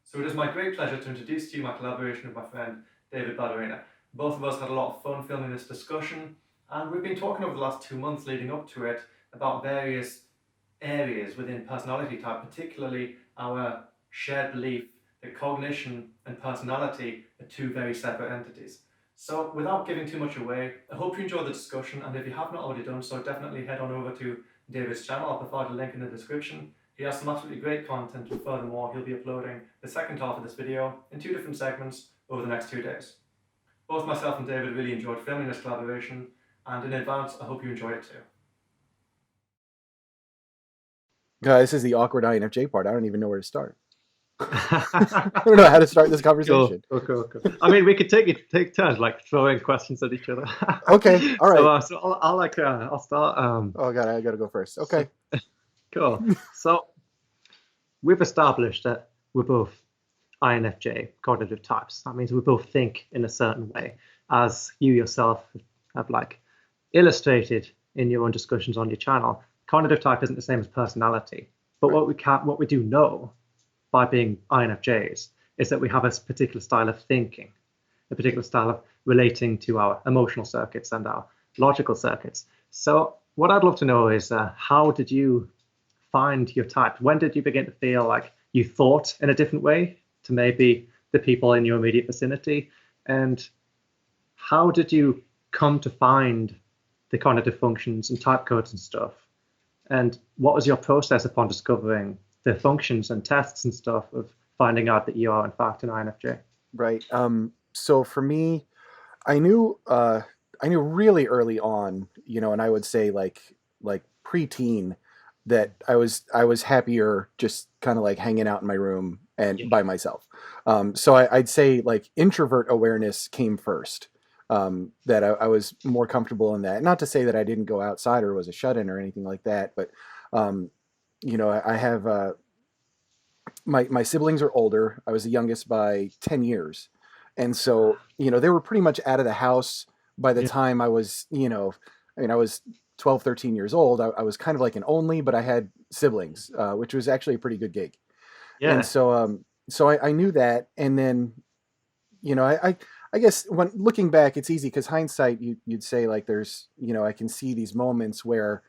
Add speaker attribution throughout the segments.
Speaker 1: So it is my great pleasure to introduce to you my collaboration with my friend David Badurina. Both of us had a lot of fun filming this discussion, and we've been talking over the last 2 months leading up to it about various areas within personality type, particularly our shared belief that cognition and personality are two very separate entities. So without giving too much away, I hope you enjoy the discussion, and if you have not already done so, definitely head on over to David's channel. I'll provide a link in the description. He has some absolutely great content, and furthermore, he'll be uploading the second half of this video in 2 different segments over the next 2 days. Both myself and David really enjoyed filming this collaboration, and in advance, I hope you enjoy it too.
Speaker 2: This is the awkward INFJ part. I don't even know where to start. I don't know how to start this conversation.
Speaker 3: Cool. I mean, we could take turns, like throwing questions at each other.
Speaker 2: Okay, all right.
Speaker 3: So I'll start.
Speaker 2: Oh God, I got to go first. Okay.
Speaker 3: Cool. So we've established that we're both INFJ cognitive types. That means we both think in a certain way, as you yourself have like illustrated in your own discussions on your channel. Cognitive type isn't the same as personality, but
Speaker 2: Right.
Speaker 3: what we do know by being INFJs is that we have a particular style of thinking, a particular style of relating to our emotional circuits and our logical circuits. So what I'd love to know is how did you find your type? When did you begin to feel like you thought in a different way to maybe the people in your immediate vicinity? And how did you come to find the cognitive functions and type codes and stuff? And what was your process upon discovering the functions and tests and stuff of finding out that you are in fact an INFJ?
Speaker 2: Right. So for me, I knew really early on, and I would say like preteen, that I was happier just kind of like hanging out in my room and by myself. So I'd say like introvert awareness came first. That I was more comfortable in that. Not to say that I didn't go outside or was a shut-in or anything like that, but I have my siblings are older. I was the youngest by 10 years, and so they were pretty much out of the house by the time I was I was 12, 13 years old. I was kind of like an only, but I had siblings, which was actually a pretty good gig. And so I knew that, and then I guess when looking back, it's easy because hindsight, you'd say like there's, I can see these moments where,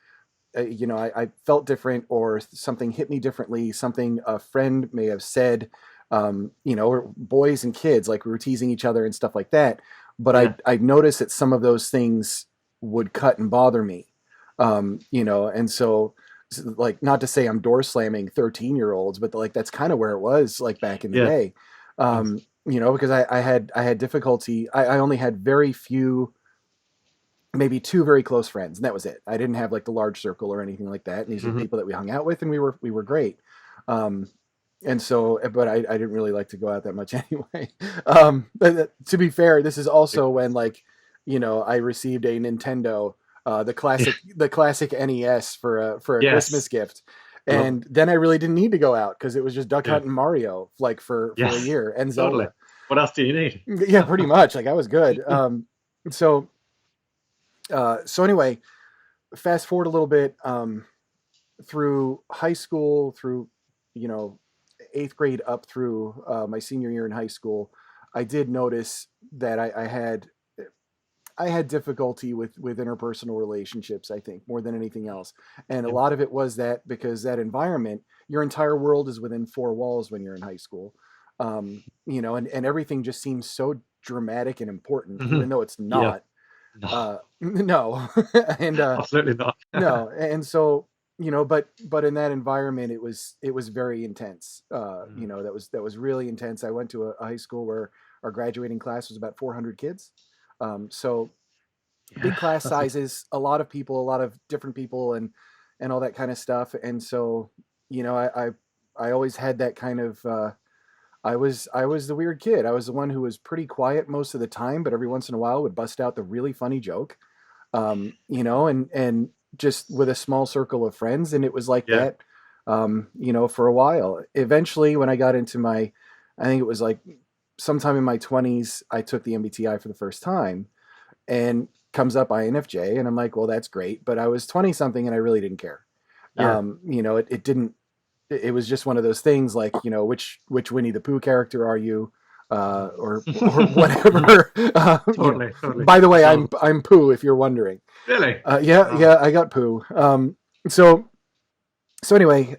Speaker 2: I felt different or something hit me differently. Something a friend may have said, or boys and kids, like we were teasing each other and stuff like that. But I'd noticed that some of those things would cut and bother me, and so like, not to say I'm door slamming 13-year-olds, but like, that's kind of where it was like back in the day. Because I had difficulty. I only had very few, maybe 2 very close friends, and that was it. I didn't have like the large circle or anything like that. And these are the people that we hung out with, and we were great. And so, but I didn't really like to go out that much anyway. But to be fair, this is also when like, I received a Nintendo, the classic NES for a Christmas gift. And then I really didn't need to go out because it was just Duck Hunt and Mario like for a year, and Zelda.
Speaker 3: Totally. What else do you need?
Speaker 2: Yeah, pretty much. Like I was good. So anyway, fast forward a little bit, through high school, through 8th grade up through my senior year in high school, I did notice that I had difficulty with interpersonal relationships, I think, more than anything else. And a lot of it was that because that environment, your entire world is within 4 walls when you're in high school, and everything just seems so dramatic and important, even though it's not. No. And
Speaker 3: absolutely not.
Speaker 2: No. And so, but in that environment, it was very intense. That was really intense. I went to a high school where our graduating class was about 400 kids. So big class sizes, a lot of people, a lot of different people, and all that kind of stuff. And so, I always had that kind of, I was the weird kid. I was the one who was pretty quiet most of the time, but every once in a while would bust out the really funny joke, and just with a small circle of friends. And it was like that, for a while. Eventually, when I got into I think it was like sometime in my 20s, I took the MBTI for the first time, and comes up INFJ, and I'm like, well, that's great. But I was 20 something and I really didn't care. It didn't it was just one of those things like, which Winnie the Pooh character are you? Or whatever.
Speaker 3: Totally.
Speaker 2: By the way, I'm Pooh, if you're wondering.
Speaker 3: Really?
Speaker 2: Yeah, I got Pooh. So anyway,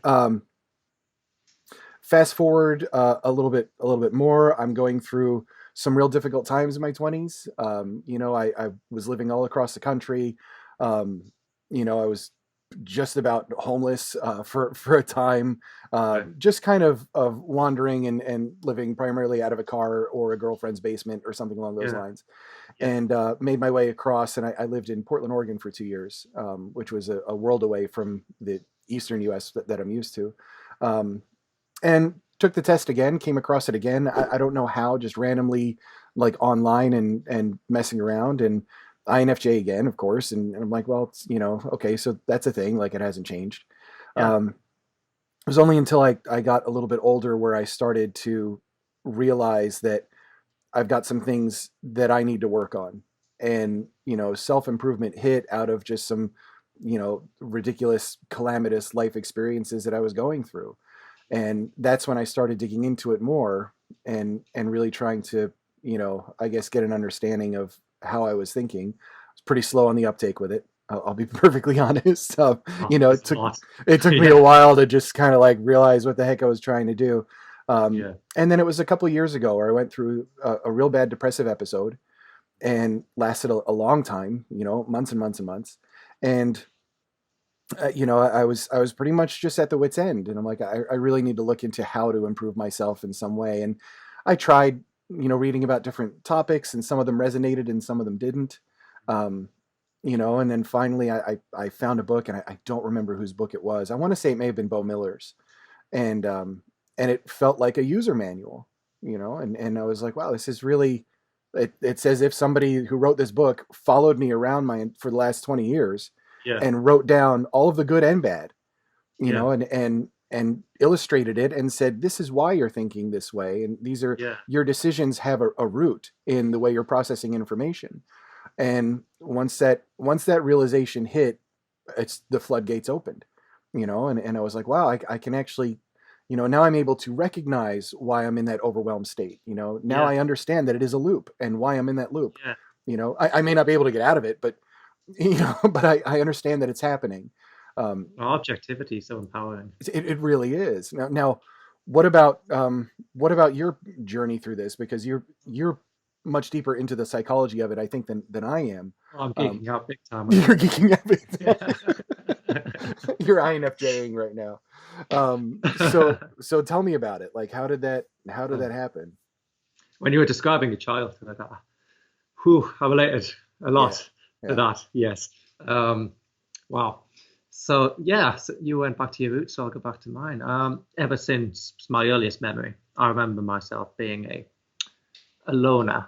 Speaker 2: fast forward a little bit more. I'm going through some real difficult times in my 20s. I was living all across the country. I was just about homeless for a time, just kind of wandering and living primarily out of a car or a girlfriend's basement or something along those lines. And made my way across, and I lived in Portland, Oregon for 2 years, which was a world away from the eastern U.S. that I'm used to. And took the test again, came across it again. I don't know how, just randomly, like online and messing around, and INFJ again, of course. And I'm like, well, it's, okay, so that's a thing. Like, it hasn't changed.
Speaker 3: Yeah.
Speaker 2: It was only until I got a little bit older where I started to realize that I've got some things that I need to work on. And, self-improvement hit out of just some, ridiculous, calamitous life experiences that I was going through. And that's when I started digging into it more and really trying to, I guess, get an understanding of how I was thinking. I was pretty slow on the uptake with it. I'll be perfectly honest. It took me a while to just kind of like realize what the heck I was trying to do. And then it was a couple of years ago where I went through a real bad depressive episode and lasted a long time, months and months and months. And I was pretty much just at the wit's end, and I'm like, I really need to look into how to improve myself in some way. And I tried, reading about different topics, and some of them resonated and some of them didn't. And then finally I found a book, and I don't remember whose book it was. I want to say it may have been Bo Miller's, and it felt like a user manual, and I was like, wow, this is really, it's as if somebody who wrote this book followed me around for the last 20 years.
Speaker 3: Yeah.
Speaker 2: And wrote down all of the good and bad, and illustrated it and said, this is why you're thinking this way. And these are your decisions have a root in the way you're processing information. And once that realization hit, it's the floodgates opened, and I was like, wow, I can actually, now I'm able to recognize why I'm in that overwhelmed state. Now I understand that it is a loop and why I'm in that loop. I may not be able to get out of it, but but I understand that it's happening.
Speaker 3: Objectivity is so empowering.
Speaker 2: It really is. Now, what about your journey through this? Because you're much deeper into the psychology of it, I think, than I am.
Speaker 3: I'm geeking out big time.
Speaker 2: You're geeking out big time. You're INFJing right now. So tell me about it. Like, how did that happen?
Speaker 3: When you were describing your childhood, I thought, I related a lot. To that, yes. Wow. So you went back to your roots, so I'll go back to mine. Ever since my earliest memory, I remember myself being a loner,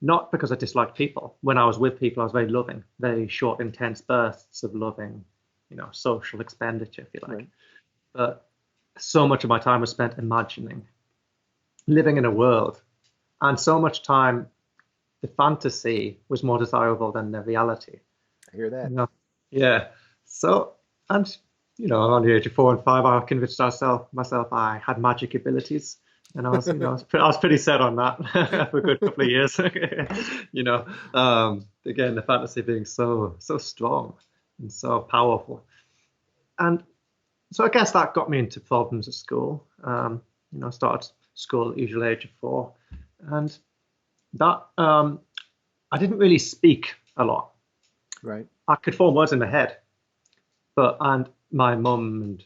Speaker 3: not because I disliked people. When I was with people, I was very loving, very short, intense bursts of loving, social expenditure, if you like. Right. But so much of my time was spent imagining, living in a world, and so much time, the fantasy was more desirable than the reality.
Speaker 2: I hear that.
Speaker 3: Yeah. So, and on the age of 4 and 5, I convinced myself I had magic abilities, and I was, I was pretty set on that for a good couple of years. Again, the fantasy being so strong and so powerful, and so I guess that got me into problems at school. I started school at the usual age of 4, and that I didn't really speak a lot.
Speaker 2: Right.
Speaker 3: I could form words in my head, and my mum and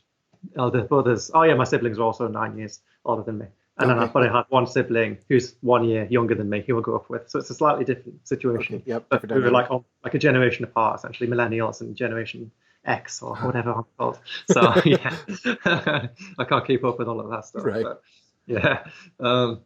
Speaker 3: elder brothers. Oh yeah, my siblings were also 9 years older than me, and then I probably had one sibling who's 1 year younger than me, who I grew up with. So it's a slightly different situation.
Speaker 2: Okay. Yep.
Speaker 3: But we were like a generation apart, essentially, millennials and Generation X or whatever I'm called. So I can't keep up with all of that stuff.
Speaker 2: Right.
Speaker 3: But,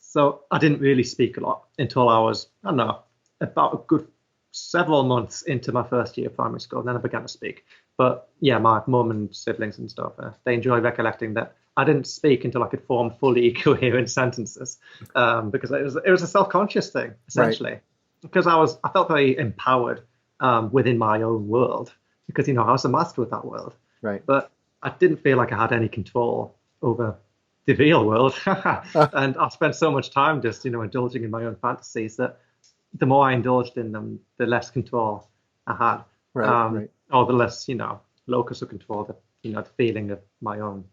Speaker 3: so I didn't really speak a lot until I was, I don't know, about a good several months into my first year of primary school. And then I began to speak. But my mum and siblings and stuff, they enjoy recollecting that I didn't speak until I could form fully coherent sentences, because it was a self-conscious thing, essentially. Right. Because I felt very empowered within my own world, because I was a master of that world.
Speaker 2: Right.
Speaker 3: But I didn't feel like I had any control over the real world. And I spent so much time just, indulging in my own fantasies that the more I indulged in them, the less control I had.
Speaker 2: Right.
Speaker 3: Or the less, locus of control, the feeling of my own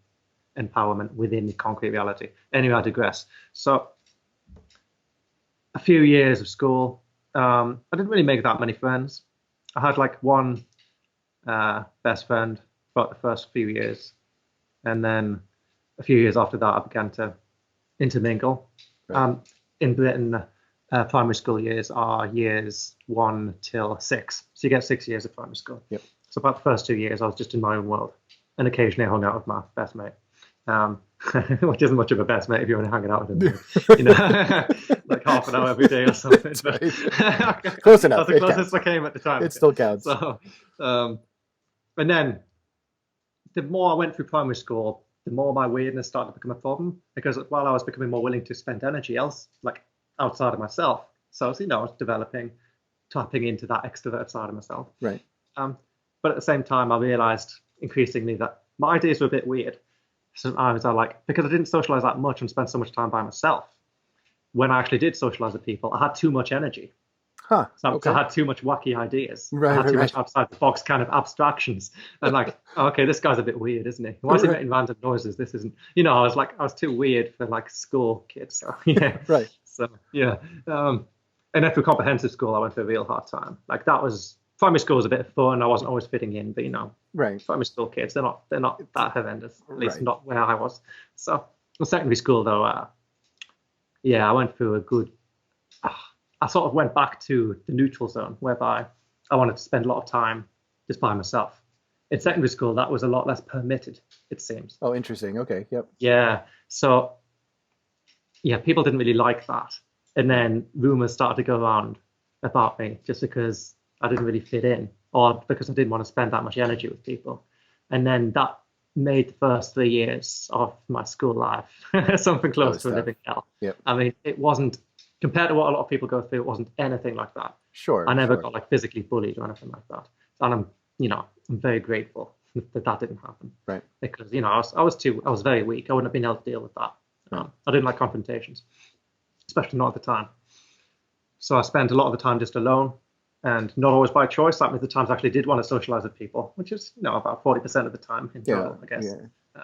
Speaker 3: empowerment within the concrete reality. Anyway, I digress. So a few years of school, I didn't really make that many friends. I had like one best friend for the first few years. And then a few years after that, I began to intermingle.
Speaker 2: Right.
Speaker 3: In Britain, primary school years are years 1 till 6. So you get 6 years of primary school.
Speaker 2: Yep.
Speaker 3: So about the first 2 years, I was just in my own world and occasionally I hung out with my best mate. Which isn't much of a best mate if you're only hanging out with him, like half an hour every day or something.
Speaker 2: That's right. Close enough.
Speaker 3: That's the closest I came at the time.
Speaker 2: It still counts.
Speaker 3: So, and then the more I went through primary school, the more my weirdness started to become a problem, because while I was becoming more willing to spend energy outside of myself, so I was developing, tapping into that extroverted side of myself.
Speaker 2: Right.
Speaker 3: But at the same time, I realized increasingly that my ideas were a bit weird. Sometimes because I didn't socialize that much and spend so much time by myself, when I actually did socialize with people, I had too much energy.
Speaker 2: Huh.
Speaker 3: So
Speaker 2: Okay.
Speaker 3: I had too much wacky ideas.
Speaker 2: Right,
Speaker 3: I had too
Speaker 2: right.
Speaker 3: much outside the box kind of abstractions. And okay, this guy's a bit weird, isn't he? Why is he
Speaker 2: Right.
Speaker 3: making random noises? This isn't, I was too weird for school kids. So yeah.
Speaker 2: Right.
Speaker 3: So yeah. And then through comprehensive school, I went through a real hard time. Primary school was a bit of fun. I wasn't always fitting in, but
Speaker 2: Right.
Speaker 3: primary school kids, they're not that horrendous, at least
Speaker 2: Right.
Speaker 3: not where I was. So in secondary school though, I went through a good, I sort of went back to the neutral zone whereby I wanted to spend a lot of time just by myself. In secondary school, that was a lot less permitted, it seems.
Speaker 2: Oh, interesting. Okay. Yep.
Speaker 3: Yeah. So yeah, people didn't really like that. And then rumors started to go around about me just because I didn't really fit in, or because I didn't want to spend that much energy with people. And then that made the first 3 years of my school life something close to a living hell.
Speaker 2: Yep.
Speaker 3: I mean, it wasn't, compared to what a lot of people go through, it wasn't anything like that.
Speaker 2: Sure.
Speaker 3: I never
Speaker 2: sure.
Speaker 3: got physically bullied or anything like that. And I'm very grateful that didn't happen.
Speaker 2: Right.
Speaker 3: Because, I was very weak. I wouldn't have been able to deal with that.
Speaker 2: Right.
Speaker 3: I didn't like confrontations, especially not at the time. So I spent a lot of the time just alone, and not always by choice. That means the times I actually did want to socialize with people, which is, about 40% of the time in total, I guess.
Speaker 2: Yeah.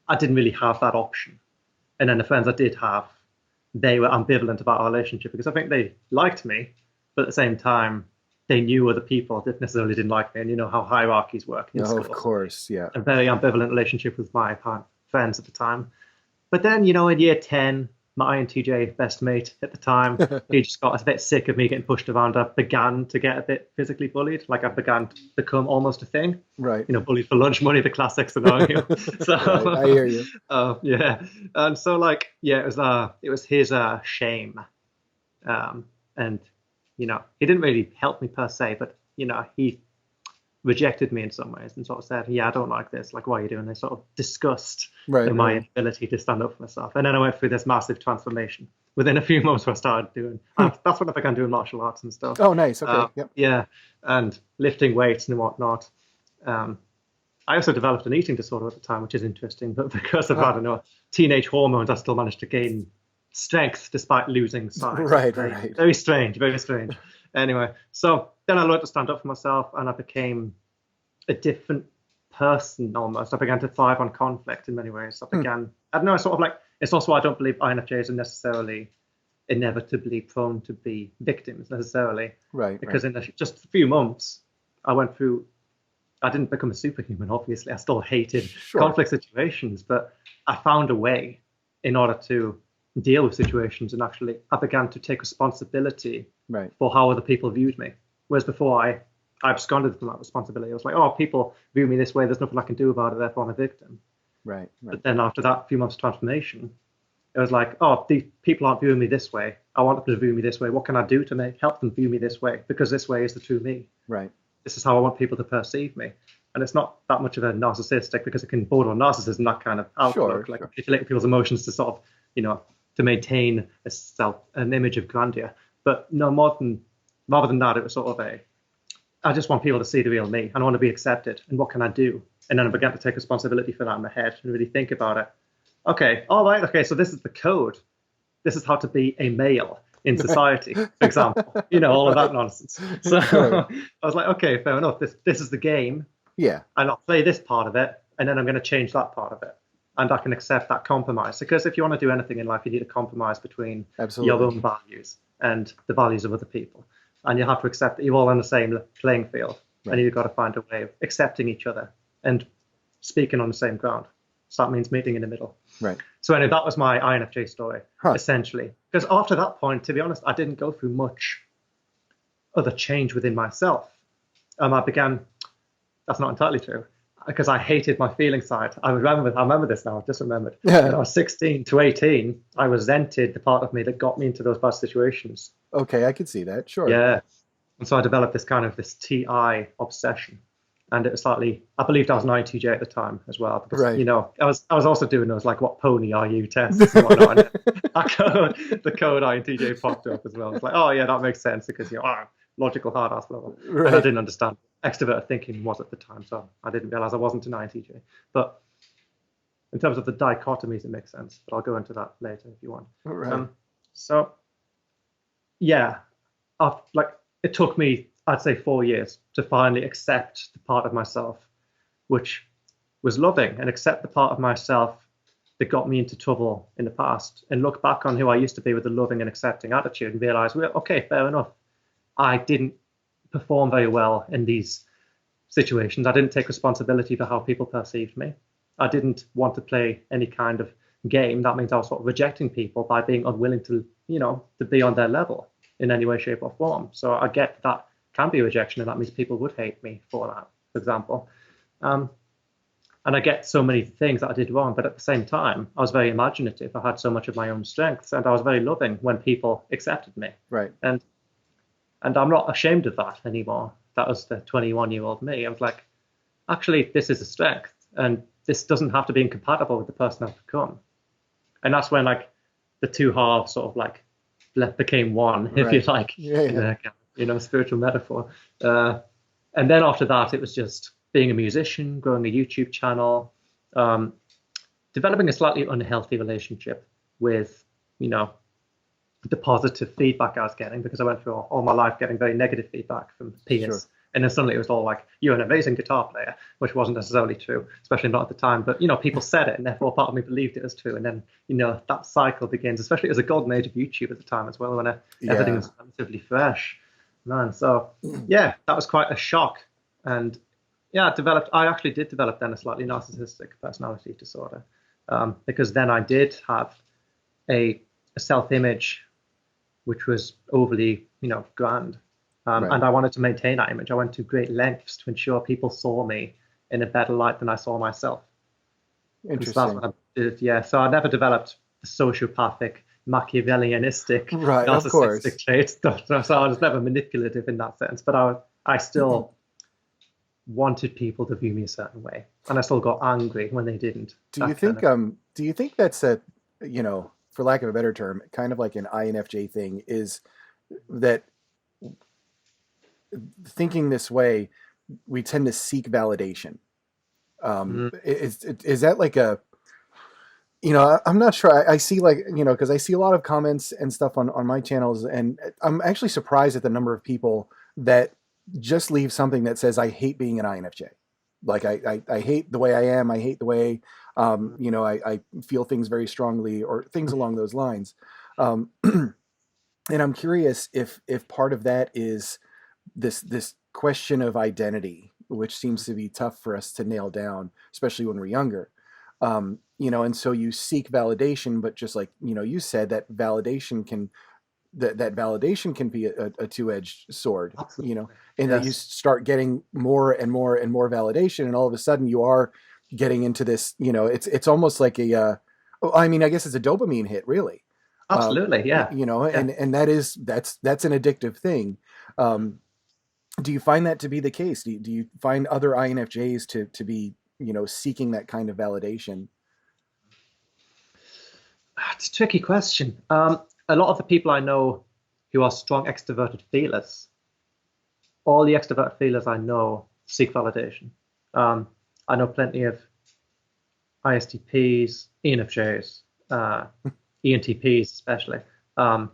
Speaker 3: I didn't really have that option. And then the friends I did have, they were ambivalent about our relationship because I think they liked me, but at the same time, they knew other people that necessarily didn't like me. And you know how hierarchies work in school.
Speaker 2: Of course. Yeah.
Speaker 3: A very ambivalent relationship with my friends at the time. But then, in year 10, my INTJ best mate at the time, he just got a bit sick of me getting pushed around. I began to get a bit physically bullied. I began to become almost a thing.
Speaker 2: Right.
Speaker 3: Bullied for lunch money, the classic scenario. So
Speaker 2: Right, I hear you.
Speaker 3: yeah. And so it was his shame. And, he didn't really help me per se, but, he rejected me in some ways and sort of said, yeah, I don't like this. Why are you doing this? Sort of disgust
Speaker 2: Right.
Speaker 3: my
Speaker 2: Right.
Speaker 3: ability to stand up for myself. And then I went through this massive transformation. Within a few months, I started doing, that's when I began doing martial arts and stuff.
Speaker 2: Oh, nice. Okay. Yep.
Speaker 3: Yeah, and lifting weights and whatnot. I also developed an eating disorder at the time, which is interesting. But because of, I don't know, teenage hormones, I still managed to gain strength despite losing size.
Speaker 2: Right.
Speaker 3: Very,
Speaker 2: Right.
Speaker 3: very strange, very strange. Anyway, so then I learned to stand up for myself, and I became a different person almost. I began to thrive on conflict in many ways. I don't know, it's also why I don't believe INFJs are necessarily inevitably prone to be victims necessarily.
Speaker 2: Right.
Speaker 3: Because in just a few months, I didn't become a superhuman, obviously. I still hated conflict situations, but I found a way in order to deal with situations, and actually I began to take responsibility
Speaker 2: Right.
Speaker 3: for how other people viewed me. Whereas before I absconded from that responsibility. I was like, oh, people view me this way, there's nothing I can do about it, therefore I'm a victim.
Speaker 2: Right.
Speaker 3: But then after that few months of transformation, it was like, oh, these people aren't viewing me this way. I want them to view me this way. What can I do to help them view me this way? Because this way is the true me.
Speaker 2: Right.
Speaker 3: This is how I want people to perceive me. And it's not that much of a narcissistic, because it can border on narcissism, that kind of outlook, manipulating people's emotions to sort of, to maintain an image of grandeur. But no, rather than that, it was sort of I just want people to see the real me, and I want to be accepted. And what can I do? And then I began to take responsibility for that in my head and really think about it. Okay, all right, okay, so this is the code. This is how to be a male in society, for example. All of that nonsense. So I was like, okay, fair enough. This is the game.
Speaker 2: Yeah.
Speaker 3: And I'll play this part of it, and then I'm going to change that part of it. And I can accept that compromise. Because if you want to do anything in life, you need a compromise between your own values and the values of other people. And you have to accept that you're all on the same playing field. Right. And you've got to find a way of accepting each other and speaking on the same ground. So that means meeting in the middle.
Speaker 2: Right.
Speaker 3: So anyway, that was my INFJ story, essentially. Because after that point, to be honest, I didn't go through much other change within myself. I began, that's not entirely true, because I hated my feeling side. I remember this now, I just remembered.
Speaker 2: Yeah.
Speaker 3: When I was 16 to 18, I resented the part of me that got me into those bad situations.
Speaker 2: Okay, I could see that, sure.
Speaker 3: Yeah. And so I developed this TI obsession. And it was slightly, I believed I was an INTJ at the time as well. Because,
Speaker 2: right.
Speaker 3: I was also doing those, like, what pony are you tests and whatnot. And the code INTJ popped up as well. It's like, oh, yeah, that makes sense because, logical hard ass, blah, blah. Right. And I didn't understand what extroverted thinking was at the time. So I didn't realize I wasn't an INTJ. But in terms of the dichotomies, it makes sense. But I'll go into that later if you want.
Speaker 2: Right.
Speaker 3: So, yeah, it took me, I'd say, 4 years to finally accept the part of myself which was loving, and accept the part of myself that got me into trouble in the past, and look back on who I used to be with a loving and accepting attitude and realize, well, okay, fair enough. I didn't perform very well in these situations. I didn't take responsibility for how people perceived me. I didn't want to play any kind of game. That means I was sort of rejecting people by being unwilling to, to be on their level in any way, shape, or form. So I get that can be rejection, and that means people would hate me for that, for example. And I get so many things that I did wrong, but at the same time, I was very imaginative. I had so much of my own strengths, and I was very loving when people accepted me.
Speaker 2: Right.
Speaker 3: And I'm not ashamed of that anymore. That was the 21-year-old me. I was like, actually, this is a strength, and this doesn't have to be incompatible with the person I've become. And that's when, like, the two halves sort of became one, if you like.
Speaker 2: Yeah.
Speaker 3: Spiritual metaphor. And then after that, it was just being a musician, growing a YouTube channel, developing a slightly unhealthy relationship with, the positive feedback I was getting, because I went through all my life getting very negative feedback from peers. Sure. And then suddenly it was all like, you're an amazing guitar player, which wasn't necessarily true, especially not at the time. But, people said it, and therefore part of me believed it was true. And then, that cycle begins, especially as a golden age of YouTube at the time as well, when everything was relatively fresh. Man, so, that was quite a shock. And, I actually did develop then a slightly narcissistic personality disorder, because then I did have a self-image which was overly, grand. Right. And I wanted to maintain that image. I went to great lengths to ensure people saw me in a better light than I saw myself.
Speaker 2: Interesting.
Speaker 3: So that's what I did, So I never developed the sociopathic, Machiavellianistic, narcissistic traits. So I was never manipulative in that sense. But I still wanted people to view me a certain way, and I still got angry when they didn't.
Speaker 2: Do you think that's a, for lack of a better term, kind of like an INFJ thing, is that thinking this way, we tend to seek validation. Is that like a, I'm not sure. I see, like, because I see a lot of comments and stuff on my channels, and I'm actually surprised at the number of people that just leave something that says, I hate being an INFJ. Like, I hate the way I am. I hate the way, I feel things very strongly, or things along those lines. And I'm curious if part of that is this question of identity, which seems to be tough for us to nail down, especially when we're younger. And so you seek validation, but just like, you said, that validation can be a two-edged sword.
Speaker 3: Absolutely.
Speaker 2: And that you start getting more and more and more validation, and all of a sudden you are getting into this, it's almost like I guess it's a dopamine hit, really.
Speaker 3: Absolutely.
Speaker 2: And that's an addictive thing. Do you find that to be the case? Do you find other INFJs to be, seeking that kind of validation?
Speaker 3: It's a tricky question. A lot of the people I know who are strong extroverted feelers all the extrovert feelers I know seek validation. I know plenty of ISTPs, ENFJs, ENTPs especially, and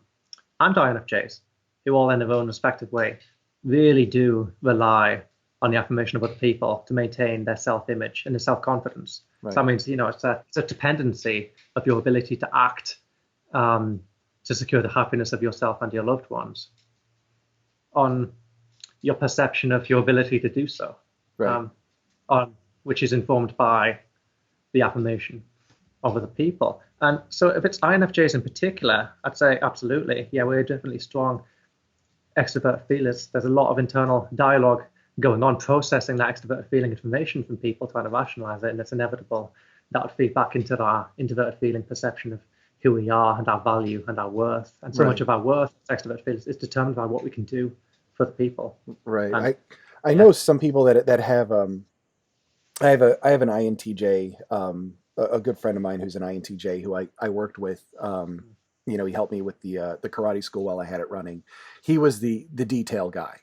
Speaker 3: INFJs, who all in their own respective way really do rely on the affirmation of other people to maintain their self-image and their self-confidence.
Speaker 2: Right.
Speaker 3: So that means, it's a dependency of your ability to act to secure the happiness of yourself and your loved ones on your perception of your ability to do so,
Speaker 2: Right.
Speaker 3: which is informed by the affirmation of other people. And so if it's INFJs in particular, I'd say absolutely, yeah, we're definitely strong extrovert feelers. There's a lot of internal dialogue going on, processing that extrovert feeling information from people, trying to rationalize it, and it's inevitable that would feed back into our introverted feeling perception of who we are and our value and our worth. And so
Speaker 2: Right.
Speaker 3: much of our worth as extrovert feelers is determined by what we can do for the people.
Speaker 2: Right.
Speaker 3: And,
Speaker 2: I know some people that have I have an INTJ, a good friend of mine who's an INTJ who I worked with. He helped me with the karate school while I had it running. He was the detail guy,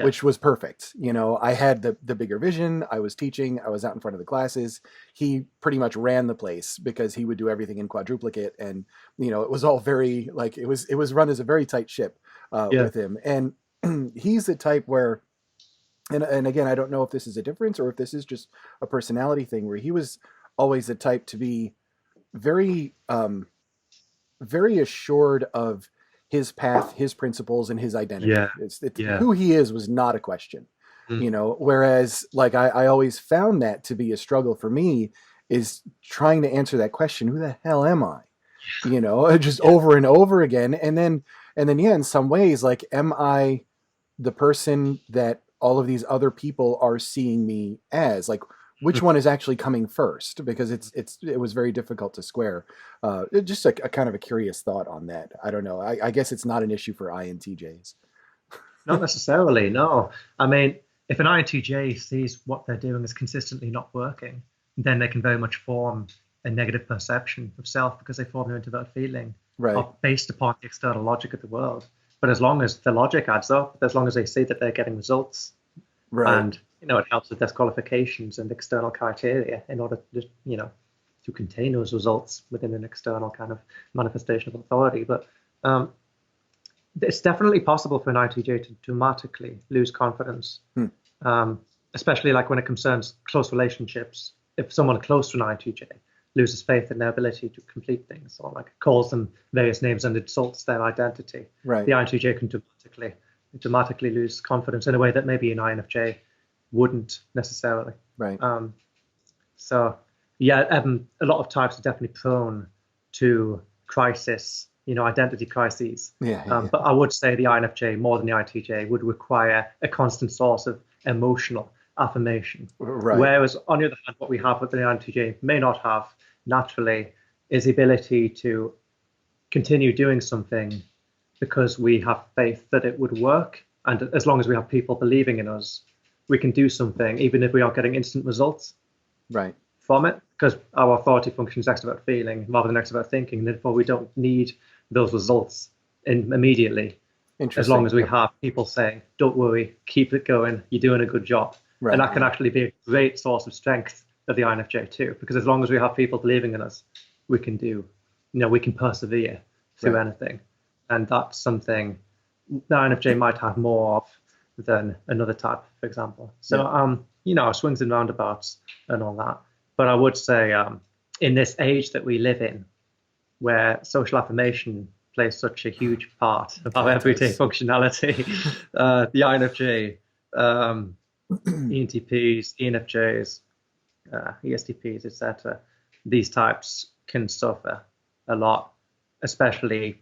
Speaker 2: which was perfect. I had the bigger vision. I was teaching. I was out in front of the classes. He pretty much ran the place because he would do everything in quadruplicate, and it was all very it was run as a very tight ship with him. And he's the type where. And again, I don't know if this is a difference or if this is just a personality thing, where he was always the type to be very, very assured of his path, his principles, and his identity. Who he is was not a question, whereas I always found that to be a struggle for me, is trying to answer that question, who the hell am I? Just over and over again. And then, in some ways, am I the person that all of these other people are seeing me as? Which one is actually coming first? Because it was very difficult to square. Just a kind of a curious thought on that. I don't know. I guess it's not an issue for INTJs.
Speaker 3: Not necessarily, no. I mean, if an INTJ sees what they're doing is consistently not working, then they can very much form a negative perception of self because they form an introverted feeling based upon the external logic of the world. But as long as the logic adds up, as long as they see that they're getting results, and it helps with disqualifications and external criteria in order to contain those results within an external kind of manifestation of authority. But it's definitely possible for an INTJ to dramatically lose confidence, especially when it concerns close relationships. If someone close to an INTJ loses faith in their ability to complete things, or calls them various names and insults their identity, the INTJ can dramatically lose confidence in a way that maybe an INFJ wouldn't necessarily. So a lot of types are definitely prone to crisis, identity crises. But I would say the INFJ, more than the INTJ, would require a constant source of emotional affirmation. Whereas on the other hand, what we have with the INTJ may not have naturally is the ability to continue doing something because we have faith that it would work. And as long as we have people believing in us, we can do something, even if we aren't getting instant results from it, because our authority functions extrovert feeling rather than extrovert thinking. And therefore, we don't need those results immediately. As long as we have people saying, don't worry, keep it going, you're doing a good job. And that can actually be a great source of strength of the INFJ too, because as long as we have people believing in us, we can we can persevere through anything. And that's something the INFJ might have more of than another type, for example. So, swings and roundabouts and all that. But I would say in this age that we live in, where social affirmation plays such a huge part of our everyday functionality, the INFJ, ENTPs, ENFJs, ESTPs, etc., these types can suffer a lot, especially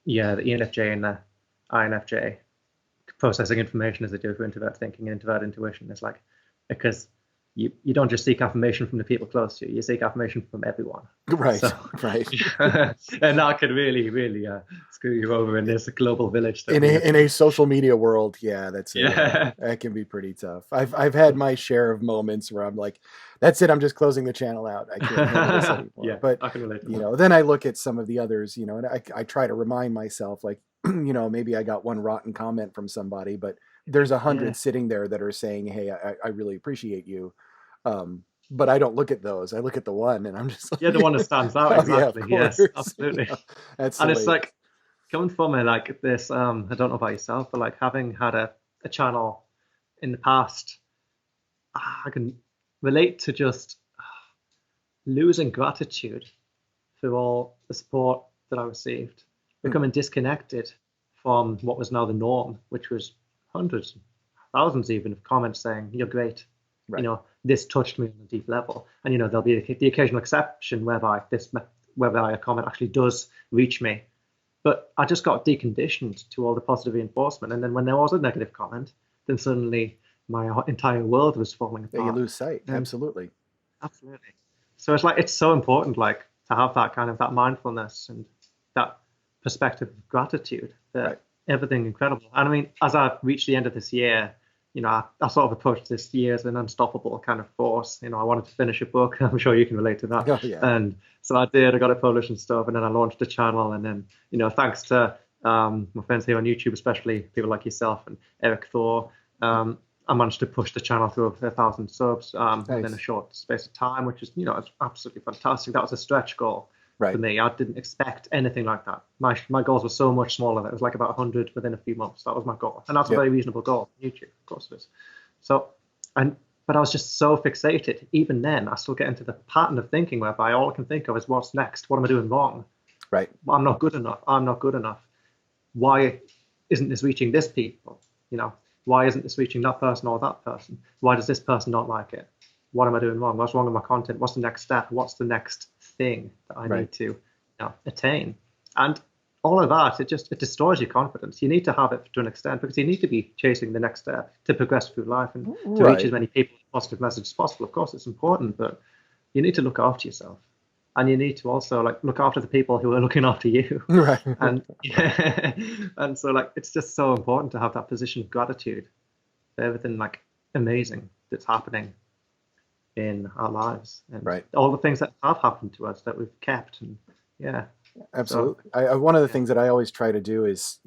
Speaker 3: the ENFJ and the INFJ processing information as they do for introvert thinking and introvert intuition. It's because you don't just seek affirmation from the people close to you, you seek affirmation from everyone.
Speaker 2: Right.
Speaker 3: So,
Speaker 2: Right.
Speaker 3: and that could really, really screw you over in this global village. That
Speaker 2: In a social media world, yeah,
Speaker 3: Yeah.
Speaker 2: that can be pretty tough. I've had my share of moments where I'm like, that's it, I'm just closing the channel out. I can't handle this anymore.
Speaker 3: Yeah,
Speaker 2: But
Speaker 3: I can relate to that.
Speaker 2: then I look at some of the others, and I try to remind myself, like, maybe I got one rotten comment from somebody, but there's 100
Speaker 3: Yeah.
Speaker 2: sitting there that are saying, hey, I really appreciate you. But I don't look at those. I look at the one, and I'm just like,
Speaker 3: Yeah, the one that stands out,
Speaker 2: oh,
Speaker 3: exactly.
Speaker 2: yeah, of
Speaker 3: Yes,
Speaker 2: course.
Speaker 3: absolutely.
Speaker 2: That's
Speaker 3: And
Speaker 2: the
Speaker 3: it's
Speaker 2: way.
Speaker 3: like coming from it like this, I don't know about yourself, but like having had a channel in the past, I can relate to just losing gratitude for all the support that I received, becoming disconnected from what was now the norm, which was hundreds, thousands even of comments saying, you're great.
Speaker 2: Right.
Speaker 3: This touched me on a deep level. And, there'll be the occasional exception whereby a comment actually does reach me. But I just got deconditioned to all the positive reinforcement. And then when there was a negative comment, then suddenly my entire world was falling apart.
Speaker 2: Yeah, you lose sight. Absolutely.
Speaker 3: Absolutely. So it's so important, like, to have that kind of that mindfulness and that perspective of gratitude for everything incredible. And I mean, as I reached the end of this year, I sort of approached this year as an unstoppable kind of force. I wanted to finish a book. I'm sure you can relate to that.
Speaker 2: Oh, yeah.
Speaker 3: And so I did. I got it published and stuff. And then I launched a channel. And then, thanks to my friends here on YouTube, especially people like yourself and Eric Thor, I managed to push the channel through 1,000 subs within a short space of time, which is, it's absolutely fantastic. That was a stretch goal for me. I didn't expect anything like that. My goals were so much smaller that it was like about 100 within a few months. That was my goal. And that's a very reasonable goal on YouTube, of course it is. So, but I was just so fixated. Even then, I still get into the pattern of thinking whereby all I can think of is what's next? What am I doing wrong?
Speaker 2: Right.
Speaker 3: I'm not good enough. I'm not good enough. Why isn't this reaching this people? Why isn't this reaching that person or that person? Why does this person not like it? What am I doing wrong? What's wrong with my content? What's the next step? What's the next thing that I need to attain? And all of that, it destroys your confidence. You need to have it to an extent because you need to be chasing the next step to progress through life and to reach as many people with positive message as possible. Of course, it's important, but you need to look after yourself. And you need to also look after the people who are looking after you.
Speaker 2: Right.
Speaker 3: And so it's just so important to have that position of gratitude for everything amazing that's happening in our lives and all the things that have happened to us that we've kept. And
Speaker 2: absolutely. So, one of the things that I always try to do is,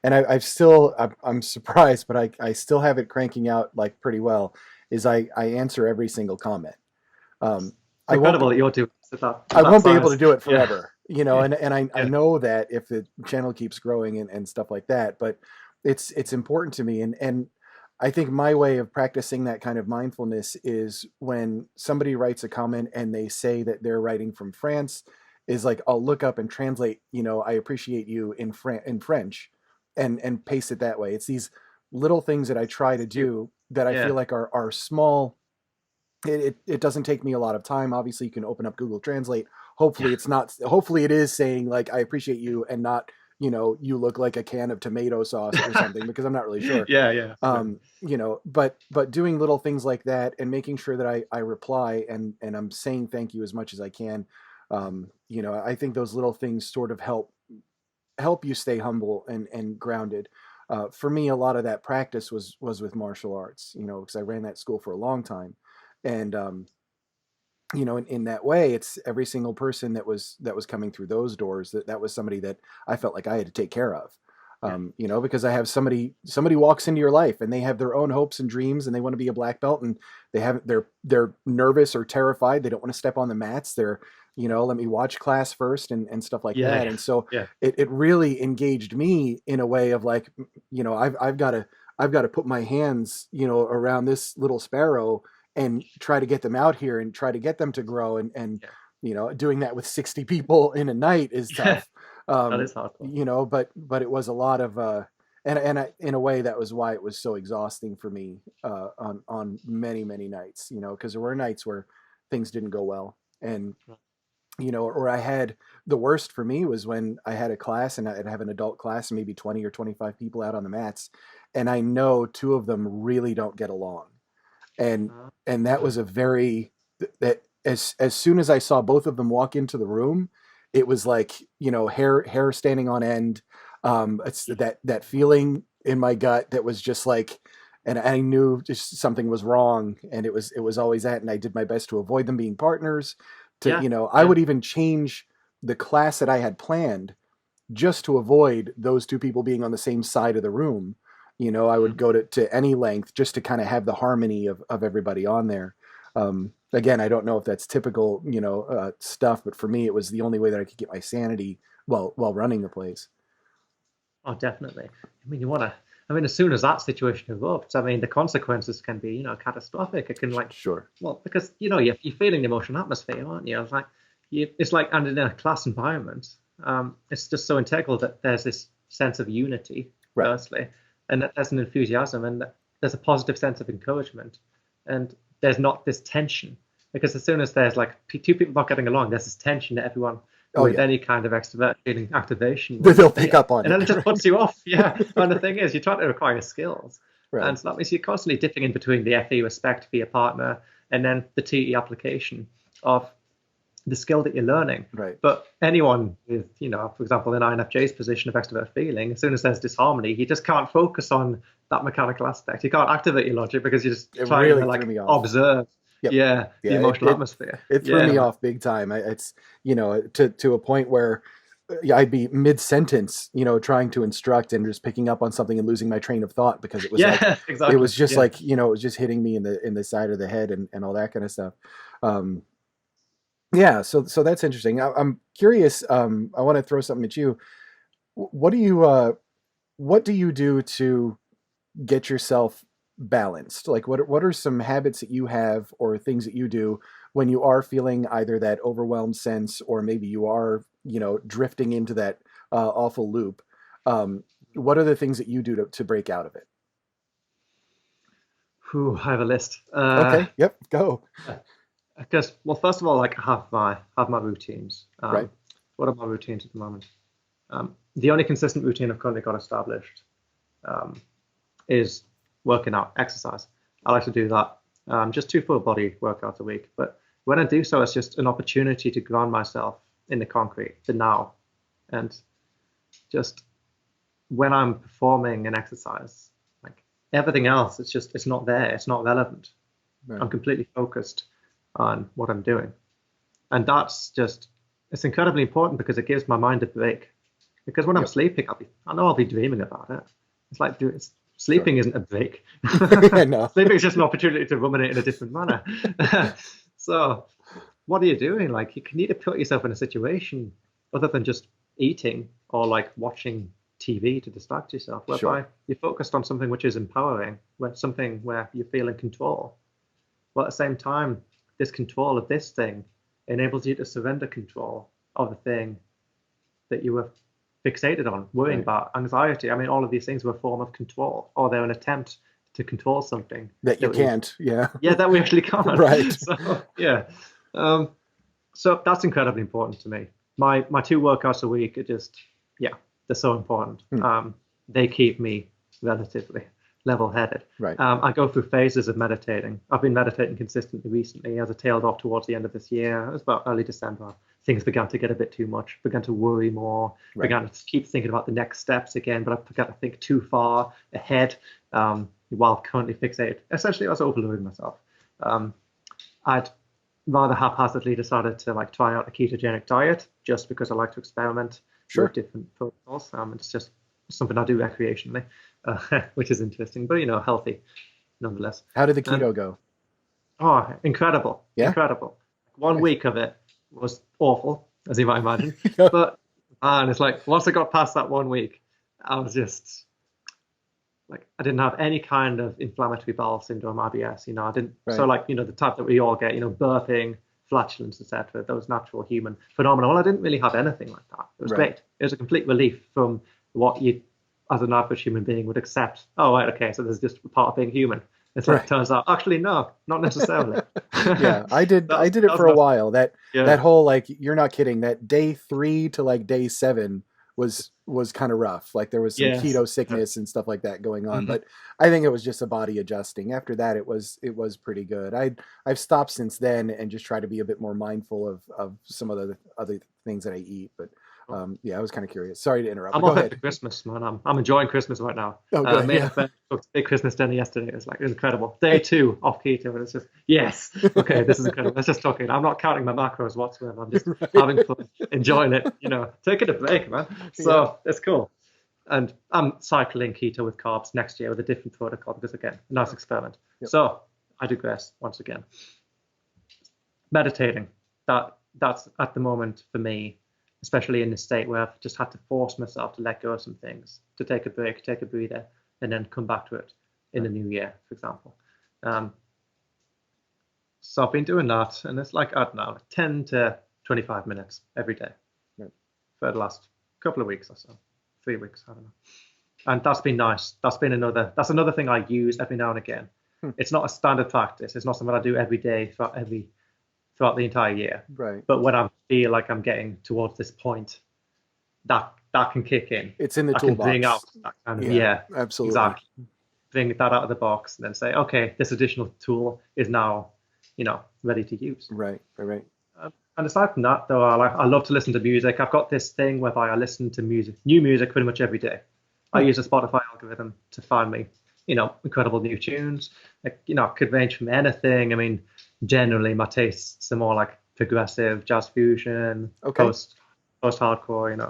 Speaker 2: I'm surprised, but I still have it cranking out pretty well, is I answer every single comment.
Speaker 3: Incredible that you're doing that.
Speaker 2: I won't be able to do it forever, and I know that if the channel keeps growing and stuff like that, but it's important to me. And I think my way of practicing that kind of mindfulness is when somebody writes a comment and they say that they're writing from France, is I'll look up and translate, I appreciate you in French and paste it that way. It's these little things that I try to do that I feel like are small. It doesn't take me a lot of time. Obviously, you can open up Google Translate. Hopefully it is saying I appreciate you and not, you look like a can of tomato sauce or something, because I'm not really sure. But doing little things like that and making sure that I reply and I'm saying thank you as much as I can. I think those little things sort of help you stay humble and grounded. For me, a lot of that practice was with martial arts, because I ran that school for a long time. And, in that way, it's every single person that was coming through those doors, that was somebody that I felt like I had to take care of, because I have somebody walks into your life and they have their own hopes and dreams and they want to be a black belt and they're nervous or terrified. They don't want to step on the mats. They're, let me watch class first and stuff like that. And so it really engaged me in a way of I've got to put my hands, around this little sparrow and try to get them out here and try to get them to grow. And doing that with 60 people in a night is tough.
Speaker 3: That is hard.
Speaker 2: But it was a lot of, and in a way that was why it was so exhausting for me, on many, many nights, because there were nights where things didn't go well. And, or I had, the worst for me was when I had a class and I'd have an adult class, maybe 20 or 25 people out on the mats. And I know two of them really don't get along. and
Speaker 3: Uh,
Speaker 2: that was a very that as soon as I saw both of them walk into the room, it was like, hair standing on end. It's that feeling in my gut that was just like, and I knew just something was wrong, and it was always that, and I did my best to avoid them being partners.
Speaker 3: yeah,
Speaker 2: I
Speaker 3: yeah.
Speaker 2: would even change the class that I had planned just to avoid those two people being on the same side of the room. I would go to any length just to kind of have the harmony of everybody on there. Again, I don't know if that's typical, stuff, but for me, it was the only way that I could get my sanity while running the place.
Speaker 3: Oh, definitely. I mean, as soon as that situation erupts, I mean, the consequences can be, catastrophic. It can
Speaker 2: Sure.
Speaker 3: well, because, you're feeling the emotional atmosphere, aren't you? It's like, and in a class environment, it's just so integral that there's this sense of unity,
Speaker 2: Right.
Speaker 3: firstly, and that there's an enthusiasm, and that there's a positive sense of encouragement, and there's not this tension. Because as soon as there's two people not getting along, there's this tension that everyone with any kind of extrovert feeling activation
Speaker 2: They'll pick up on
Speaker 3: and
Speaker 2: it.
Speaker 3: then it just puts you off. Yeah. And the thing is, you're trying to acquire skills.
Speaker 2: Right.
Speaker 3: And so that means you're constantly dipping in between the FE respect for your partner and then the TE application of the skill that you're learning.
Speaker 2: Right.
Speaker 3: But anyone with, for example, in INFJ's position of extrovert feeling, as soon as there's disharmony, you just can't focus on that mechanical aspect. You can't activate your logic because you're just trying
Speaker 2: really
Speaker 3: to
Speaker 2: threw me off.
Speaker 3: observe.
Speaker 2: Yep.
Speaker 3: Yeah, the emotional atmosphere.
Speaker 2: It threw me off big time. It's, to a point where I'd be mid-sentence, trying to instruct and just picking up on something and losing my train of thought because it was
Speaker 3: exactly.
Speaker 2: It was just like, it was just hitting me in the side of the head and all that kind of stuff. Yeah, so that's interesting. I'm curious. I want to throw something at you. What do you do to get yourself balanced? Like, what are some habits that you have or things that you do when you are feeling either that overwhelmed sense or maybe you are, drifting into that awful loop? What are the things that you do to break out of it?
Speaker 3: I have a list.
Speaker 2: Okay. Yep. Go.
Speaker 3: Because, well, first of all, I have my routines.
Speaker 2: Right.
Speaker 3: What are my routines at the moment? The only consistent routine I've currently got established is working out, exercise. I like to do that, just 2 full body workouts a week. But when I do so, it's just an opportunity to ground myself in the concrete, the now. And just when I'm performing an exercise, everything else, it's not there. It's not relevant. Right. I'm completely focused on what I'm doing. And it's incredibly important because it gives my mind a break. Because when I'm sleeping, I'll be dreaming about it. It's like sleeping isn't a break.
Speaker 2: No.
Speaker 3: Sleeping is just an opportunity to ruminate in a different manner. So what are you doing? You need to put yourself in a situation other than just eating or watching TV to distract yourself, whereby you're focused on something which is empowering, something where you feel in control. But at the same time, this control of this thing enables you to surrender control of the thing that you were fixated on, worrying about, anxiety. I mean, all of these things were a form of control, or they're an attempt to control something
Speaker 2: that you can't. Yeah,
Speaker 3: that we actually can't.
Speaker 2: Right.
Speaker 3: So, yeah. So that's incredibly important to me. My 2 workouts a week are just, they're so important. They keep me relatively level-headed.
Speaker 2: Right.
Speaker 3: I go through phases of meditating. I've been meditating consistently recently as I tailed off towards the end of this year. It was about early December. Things began to get a bit too much, began to worry more, began to keep thinking about the next steps again, but I began to think too far ahead while currently fixated. Essentially, I was overloading myself. I'd rather haphazardly decided to try out a ketogenic diet just because I like to experiment with different protocols. It's just something I do recreationally, which is interesting, but healthy nonetheless.
Speaker 2: How did the keto go?
Speaker 3: Oh, incredible.
Speaker 2: Yeah?
Speaker 3: Incredible. 1 week of it was awful, as you might imagine. But it's once I got past that 1 week, I was just I didn't have any kind of inflammatory bowel syndrome, IBS. I didn't.
Speaker 2: Right.
Speaker 3: So the type that we all get, burping, flatulence, etc. Those natural human phenomena. Well, I didn't really have anything like that. It was great. It was a complete relief from what you, as an average human being, would accept. Oh, right, okay. So there's just a part of being human. It's it turns out, actually, no, not necessarily.
Speaker 2: Yeah, I did it for a while. That whole you're not kidding. That day 3 to day 7 was was kind of rough. Like there was some
Speaker 3: Yes.
Speaker 2: keto sickness and stuff like that going on, but I think it was just a body adjusting. After that, it was pretty good. I've stopped since then and just try to be a bit more mindful of some of the other things that I eat. But yeah, I was kind of curious. Sorry to interrupt.
Speaker 3: I'm
Speaker 2: Go
Speaker 3: off
Speaker 2: ahead.
Speaker 3: for Christmas, man. I'm enjoying Christmas right now.
Speaker 2: Oh, good.
Speaker 3: Made a friend cooked a big Christmas dinner yesterday. It was incredible. Day 2 off keto, and it's just yes. Okay, this is incredible. Let's just talk it. I'm not counting my macros whatsoever. I'm just having fun, enjoying it. Taking a break, man. So it's cool. And I'm cycling keto with carbs next year with a different protocol because again, a nice experiment.
Speaker 2: Yep.
Speaker 3: So I digress once again. Meditating. That's at the moment for me, especially in the state where I've just had to force myself to let go of some things, to take a break, take a breather, and then come back to it in the new year, for example. So I've been doing that, and it's I don't know, 10 to 25 minutes every day for the last couple of weeks or so, 3 weeks, I don't know. And that's been nice. That's another thing I use every now and again. It's not a standard practice. It's not something I do every day throughout the entire year.
Speaker 2: Right.
Speaker 3: But when I feel like I'm getting towards this point, that can kick in.
Speaker 2: It's in the
Speaker 3: I
Speaker 2: toolbox.
Speaker 3: can bring out that kind of,
Speaker 2: absolutely.
Speaker 3: Exactly. Bring that out of the box and then say, okay, this additional tool is now, ready to use.
Speaker 2: Right.
Speaker 3: And aside from that, though, I love to listen to music. I've got this thing whereby I listen to new music pretty much every day. I use a Spotify algorithm to find me, incredible new tunes. Could range from anything. I mean, generally my tastes are more like progressive, jazz fusion, post-hardcore, and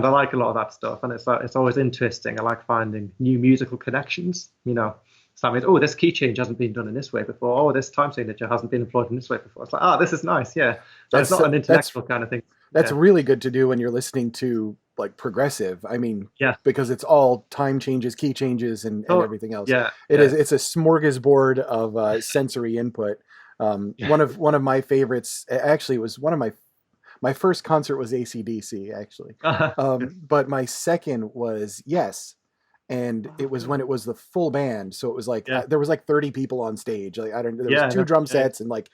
Speaker 3: I like a lot of that stuff. And it's always interesting. I like finding new musical connections, So I mean, this key change hasn't been done in this way before. Oh, this time signature hasn't been employed in this way before. It's this is nice, yeah. It's not an intellectual kind of thing.
Speaker 2: That's really good to do when you're listening to progressive. I mean, because it's all time changes, key changes, and everything else.
Speaker 3: Yeah,
Speaker 2: it's a smorgasbord of sensory input. One of my favorites actually was one of my first concert was AC/DC actually, but my second was Yes. And it was when it was the full band, so it was there was 30 people on stage. There was 2 drum sets and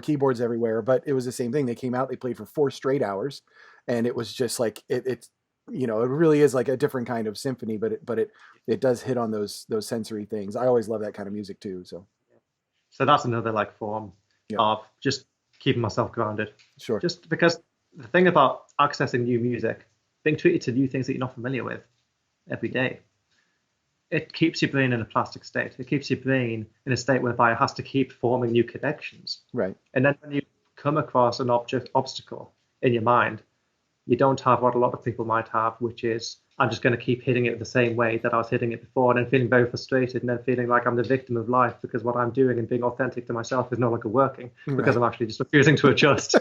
Speaker 2: keyboards everywhere. But it was the same thing. They came out, they played for 4 straight hours, and it was just it really is like a different kind of symphony. But it does hit on those sensory things. I always love that kind of music too. So
Speaker 3: that's another form of just keeping myself grounded.
Speaker 2: Sure.
Speaker 3: Just because the thing about accessing new music, being treated to new things that you're not familiar with every day, it keeps your brain in a plastic state. It keeps your brain in a state whereby it has to keep forming new connections.
Speaker 2: Right.
Speaker 3: And then when you come across an obstacle in your mind, you don't have what a lot of people might have, which is, I'm just going to keep hitting it the same way that I was hitting it before, and then feeling very frustrated, and then feeling like I'm the victim of life because what I'm doing and being authentic to myself is no longer working because I'm actually just refusing to adjust.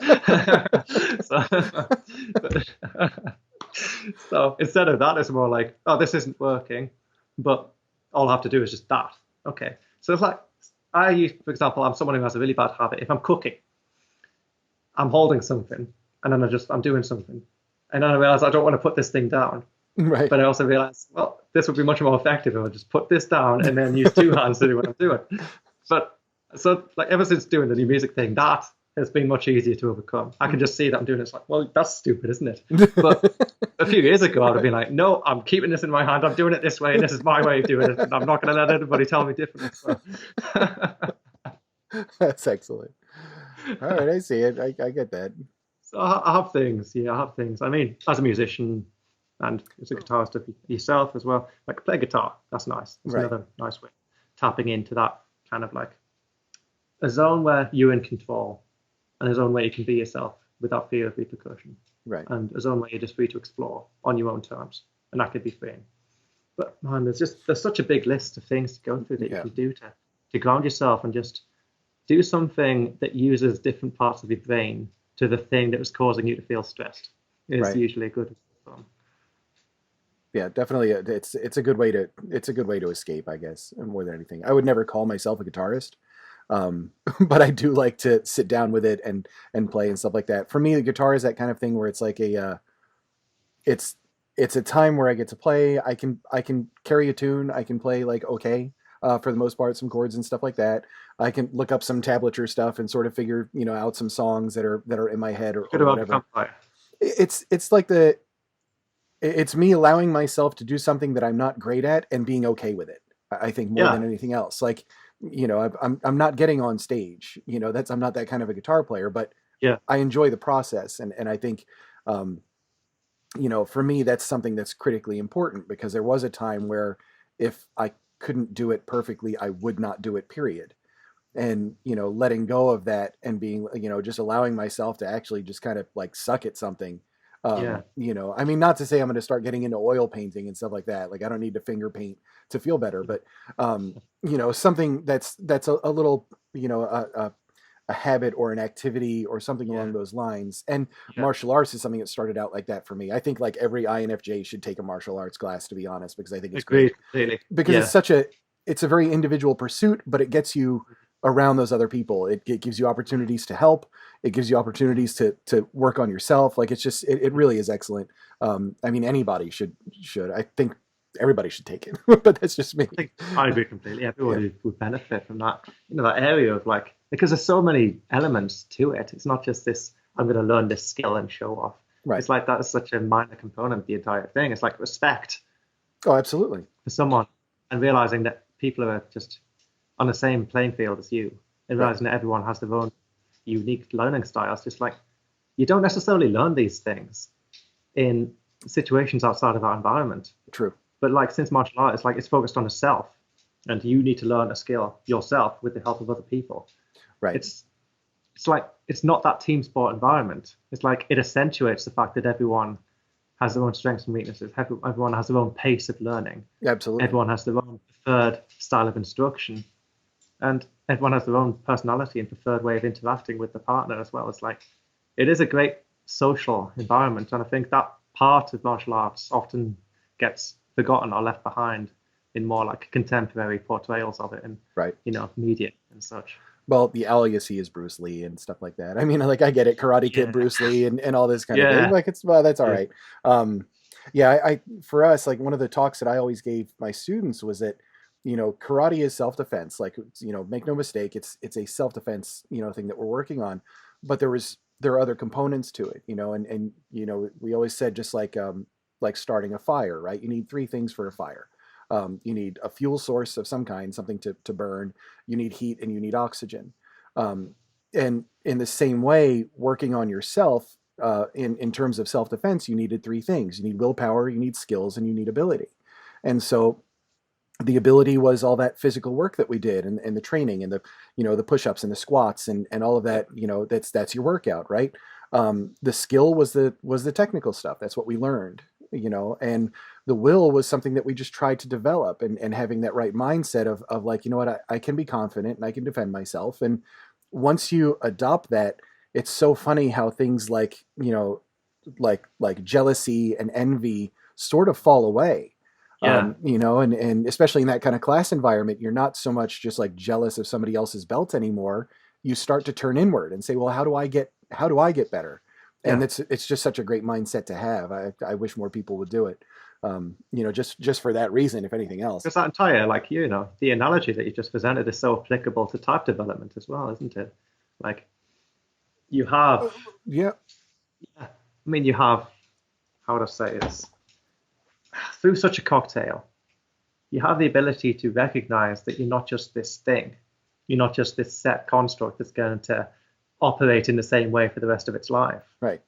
Speaker 3: So instead of that, it's more like, this isn't working. But all I have to do is just that. Okay. So it's for example, I'm someone who has a really bad habit. If I'm cooking, I'm holding something and then I'm doing something. And then I realize I don't want to put this thing down.
Speaker 2: Right.
Speaker 3: But I also realize, this would be much more effective if I just put this down and then use 2 hands to do what I'm doing. But so ever since doing the new music thing, that has been much easier to overcome. I can just see that I'm doing it. It's that's stupid, isn't it? But a few years ago, I'd have been like, no, I'm keeping this in my hand. I'm doing it this way, and this is my way of doing it. And I'm not going to let anybody tell me differently. So.
Speaker 2: That's excellent. All right, I see it. I get that.
Speaker 3: So I have things. Yeah, I have things. I mean, as a musician and as a guitarist of yourself as well, play guitar. That's nice. It's another nice way. Tapping into that kind of a zone where you're in control, and a zone where you can be yourself without fear of repercussion.
Speaker 2: Right.
Speaker 3: And a zone where you're just free to explore on your own terms. And that could be freeing. But man, there's such a big list of things to go through that you can do to ground yourself and just do something that uses different parts of your brain to the thing that was causing you to feel stressed. It's usually a good fun.
Speaker 2: Yeah, definitely. It's a good way to escape, I guess, more than anything. I would never call myself a guitarist. But I do like to sit down with it and play and stuff like that. For me, the guitar is that kind of thing where it's it's a time where I get to play. I can carry a tune. I can play for the most part, some chords and stuff like that. I can look up some tablature stuff and sort of figure out some songs that are in my head or whatever. It's like It's me allowing myself to do something that I'm not great at and being okay with it. I think more than
Speaker 3: Yeah,
Speaker 2: anything else. Like, I'm not getting on stage. I'm not that kind of a guitar player, but
Speaker 3: yeah,
Speaker 2: I enjoy the process, and I think, um, for me, that's something that's critically important, because there was a time where if I couldn't do it perfectly, I would not do it, period. And, letting go of that and being, just allowing myself to actually just kind of like suck at something.
Speaker 3: yeah,
Speaker 2: I mean, not to say I'm going to start getting into oil painting and stuff like that. Like, I don't need to finger paint to feel better, but, something that's a little, a habit or an activity or something along
Speaker 3: yeah,
Speaker 2: those lines. And
Speaker 3: yeah.
Speaker 2: martial arts is something that started out like that for me. I think like every INFJ should take a martial arts class, to be honest, because I think it's great,
Speaker 3: Agreed completely.
Speaker 2: because
Speaker 3: Yeah,
Speaker 2: it's a very individual pursuit, but it gets you around those other people. It gives you opportunities to help. It gives you opportunities to work on yourself. Like, it's just, it really is excellent. I mean, anybody I think everybody should take it, but that's just me.
Speaker 3: I think I agree completely.
Speaker 2: Yeah.
Speaker 3: Everybody would benefit from that, that area of like, because there's so many elements to it. It's not just this, I'm going to learn this skill and show off.
Speaker 2: Right.
Speaker 3: It's like that is such a minor component of the entire thing. It's like respect
Speaker 2: Oh, absolutely.
Speaker 3: for someone and realizing that people are just on the same playing field as you, and
Speaker 2: Right.
Speaker 3: realizing that everyone has their own unique learning styles. Just like you don't necessarily learn these things in situations outside of our environment.
Speaker 2: True.
Speaker 3: But like since martial art, it's like it's focused on a self, and you need to learn a skill yourself with the help of other people.
Speaker 2: Right.
Speaker 3: It's like it's not that team sport environment. It's like it accentuates the fact that everyone has their own strengths and weaknesses. Everyone has their own pace of learning.
Speaker 2: Absolutely.
Speaker 3: Everyone has their own preferred style of instruction, and everyone has their own personality and preferred way of interacting with the partner as well. It's like it is a great social environment, and I think that part of martial arts often gets forgotten or left behind in more like contemporary portrayals of it in
Speaker 2: Right.
Speaker 3: media and such.
Speaker 2: Well, the owl you see is Bruce Lee and stuff like that. I mean, like, I get it, Karate Kid,
Speaker 3: Yeah,
Speaker 2: Bruce Lee, and all this kind of thing.
Speaker 3: yeah,
Speaker 2: Like, that's all
Speaker 3: yeah,
Speaker 2: right. Yeah, I for us, like, one of the talks that I always gave my students was that, karate is self-defense. Like, make no mistake, it's a self-defense, thing that we're working on. But there are other components to it, and we always said, just like starting a fire, right? You need three things for a fire. You need a fuel source of some kind, something to burn. You need heat, and you need oxygen. Um, and in the same way, working on yourself, in terms of self-defense, you needed three things. You need willpower, you need skills, and you need ability. And so the ability was all that physical work that we did, and the training, and the push-ups and the squats, and all of that. That's your workout, right? The skill was the technical stuff. That's what we learned. And the will was something that we just tried to develop, and having that right mindset of like, what, I can be confident and I can defend myself. And once you adopt that, it's so funny how things like, like jealousy and envy sort of fall away.
Speaker 3: yeah,
Speaker 2: And especially in that kind of class environment, you're not so much just like jealous of somebody else's belt anymore. You start to turn inward and say, well, how do I get better? And
Speaker 3: yeah.
Speaker 2: it's just such a great mindset to have. I wish more people would do it. Just for that reason, if anything else.
Speaker 3: Because that entire, like, the analogy that you just presented is so applicable to type development as well, isn't it? Like, you have,
Speaker 2: Yeah.
Speaker 3: I mean, you have, how would I say this? Through such a cocktail, you have the ability to recognize that you're not just this thing. You're not just this set construct that's going to operate in the same way for the rest of its life.
Speaker 2: Right.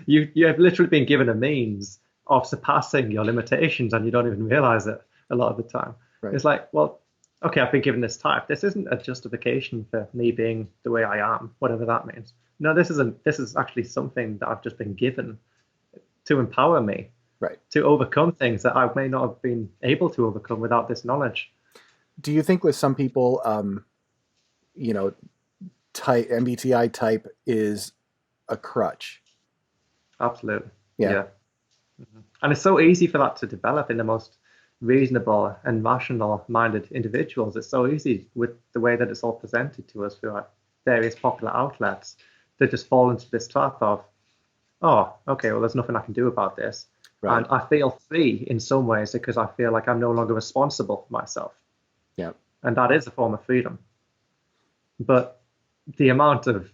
Speaker 3: You have literally been given a means of surpassing your limitations, and you don't even realize it a lot of the time.
Speaker 2: Right.
Speaker 3: It's like, well, okay, I've been given this type. This isn't a justification for me being the way I am, whatever that means. No, this isn't. This is actually something that I've just been given to empower me,
Speaker 2: Right.
Speaker 3: to overcome things that I may not have been able to overcome without this knowledge.
Speaker 2: Do you think with some people, type MBTI type is a crutch?
Speaker 3: Absolutely.
Speaker 2: Yeah.
Speaker 3: Yeah. And it's so easy for that to develop in the most reasonable and rational minded individuals. It's so easy with the way that it's all presented to us through various popular outlets to just fall into this trap of, oh, okay, well, there's nothing I can do about this.
Speaker 2: Right.
Speaker 3: And I feel free in some ways because I feel like I'm no longer responsible for myself.
Speaker 2: Yeah.
Speaker 3: And that is a form of freedom. But the amount of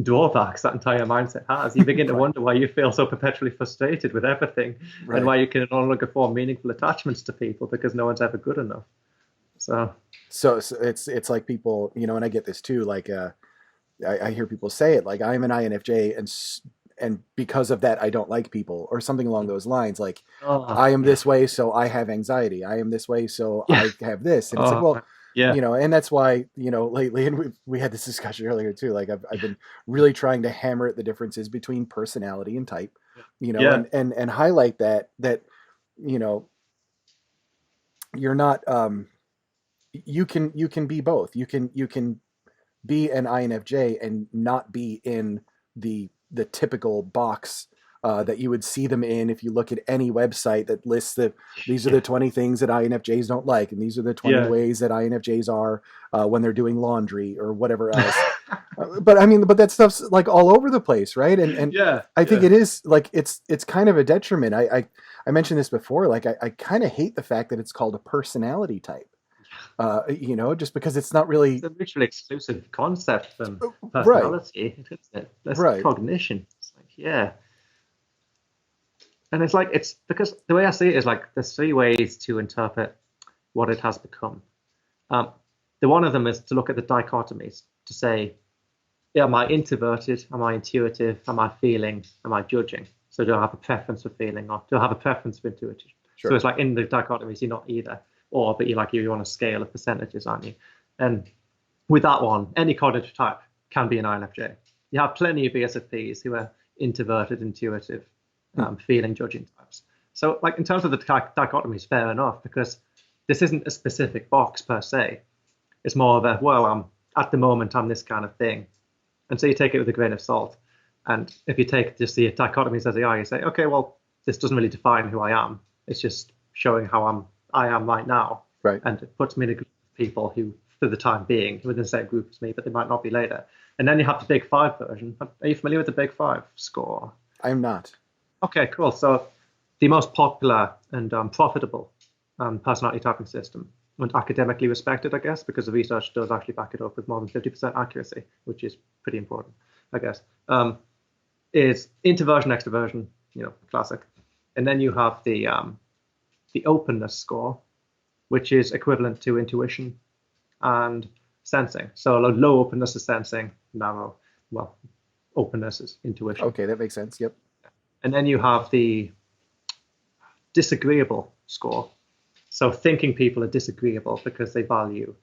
Speaker 3: drawbacks that entire mindset has, you begin to
Speaker 2: Right.
Speaker 3: wonder why you feel so perpetually frustrated with everything,
Speaker 2: Right.
Speaker 3: and why you can no longer form meaningful attachments to people because no one's ever good enough. So
Speaker 2: So it's like people, and I get this too. Like I hear people say it, like I'm an INFJ, and because of that, I don't like people, or something along those lines. Like I am
Speaker 3: yeah,
Speaker 2: this way, so I have anxiety. I am this way, so
Speaker 3: yeah,
Speaker 2: I have this. And it's like, well,
Speaker 3: yeah,
Speaker 2: and that's why, lately, and we had this discussion earlier too. Like I've been really trying to hammer at the differences between personality and type,
Speaker 3: yeah,
Speaker 2: and highlight that you know you're not you can be both. You can be an INFJ and not be in the typical box that you would see them in if you look at any website that lists these are the 20 things that INFJs don't like, and these are the 20
Speaker 3: yeah.
Speaker 2: ways that INFJs are when they're doing laundry or whatever else. But that stuff's like all over the place, right? And
Speaker 3: Yeah,
Speaker 2: I think
Speaker 3: yeah.
Speaker 2: it is like it's kind of a detriment. I mentioned this before. Like I kind of hate the fact that it's called a personality type. Just because it's not really
Speaker 3: It's a mutually exclusive concept from
Speaker 2: right,
Speaker 3: personality, isn't it? That's
Speaker 2: right,
Speaker 3: cognition. It's like, yeah. And it's because the way I see it is like there's three ways to interpret what it has become. Um, the one of them is to look at the dichotomies to say, yeah, am I introverted? Am I intuitive? Am I feeling? Am I judging? So do I have a preference for feeling, or do I have a preference for intuition?
Speaker 2: sure,
Speaker 3: So it's like in the dichotomies, you're not either or, but you're on a scale of percentages, aren't you? And with that one, any cognitive type can be an INFJ. You have plenty of ESFPs who are introverted, intuitive, feeling, judging types. So like in terms of the dichotomies, fair enough, because this isn't a specific box per se. It's more of a, well, at the moment, I'm this kind of thing. And so you take it with a grain of salt. And if you take just the dichotomies as they are, you say, okay, well, this doesn't really define who I am. It's just showing how I am right now.
Speaker 2: right.
Speaker 3: And it puts me in a group of people who, for the time being, within the same group as me, but they might not be later. And then you have the Big Five version. Are you familiar with the Big Five score?
Speaker 2: I'm not.
Speaker 3: Okay, cool. So the most popular and profitable personality typing system, and academically respected, I guess, because the research does actually back it up with more than 50% accuracy, which is pretty important, I guess, is introversion, extroversion, classic. And then you have the openness score, which is equivalent to intuition and sensing. So low openness is sensing, narrow, well, openness is intuition.
Speaker 2: Okay, that makes sense. Yep.
Speaker 3: And then you have the disagreeable score. So thinking people are disagreeable because they value